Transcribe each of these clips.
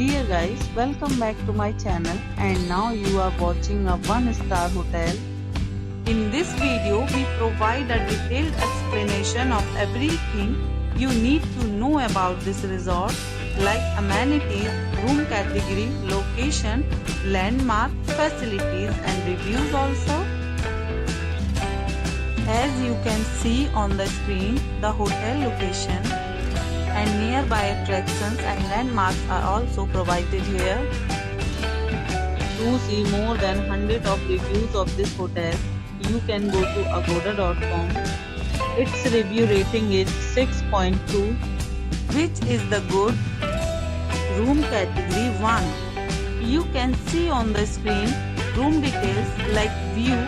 Dear guys, welcome back to my channel, and now you are watching a 1-star hotel. In this video, we provide a detailed explanation of everything you need to know about this resort, like amenities, room category, location, landmark, facilities and reviews also. As you can see on the screen, the hotel location and nearby attractions and landmarks are also provided here. To see more than 100 of reviews of this hotel, you can go to accommodations.com. Its review rating is 6.2, which is the good. Room category 1. You can see on the screen room details like view,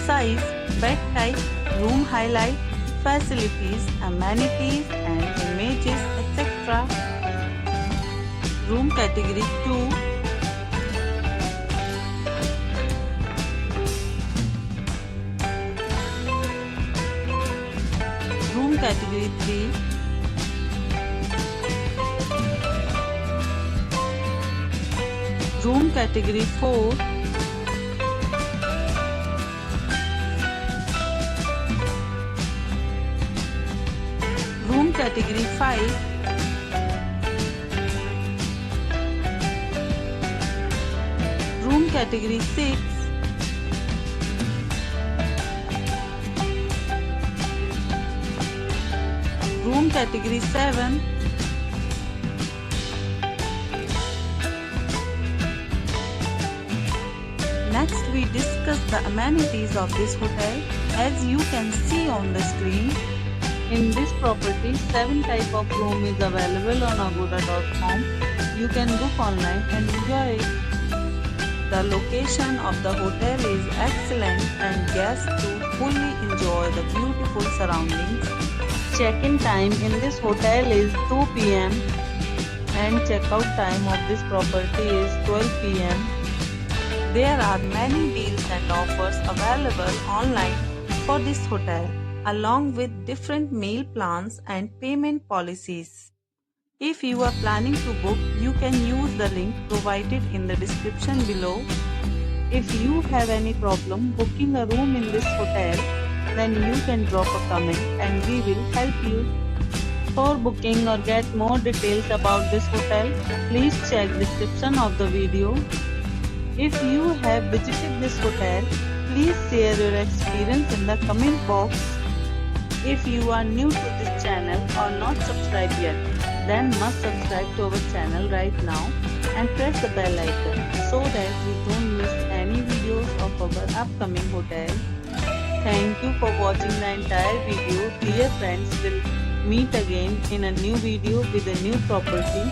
size, bed type, room highlight, facilities, amenities and images, etc. Room category 2. Room category 3. Room category 4. Room category 5. Room category 6. Room category 7. Next we discuss the amenities of this hotel. As you can see on the screen, in this property, 7 type of room is available on agoda.com. You can book online and enjoy it. The location of the hotel is excellent and guests too fully enjoy the beautiful surroundings. Check-in time in this hotel is 2 p.m. and check-out time of this property is 12 p.m. There are many deals and offers available online for this hotel, along with different meal plans and payment policies. If you are planning to book, you can use the link provided in the description below. If you have any problem booking a room in this hotel, then you can drop a comment and we will help you. For booking or get more details about this hotel, please check description of the video. If you have visited this hotel, please share your experience in the comment box. If you are new to this channel or not subscribed yet, then must subscribe to our channel right now and press the bell icon so that you don't miss any videos of our upcoming hotel. Thank you for watching the entire video. Dear friends, we'll meet again in a new video with a new property.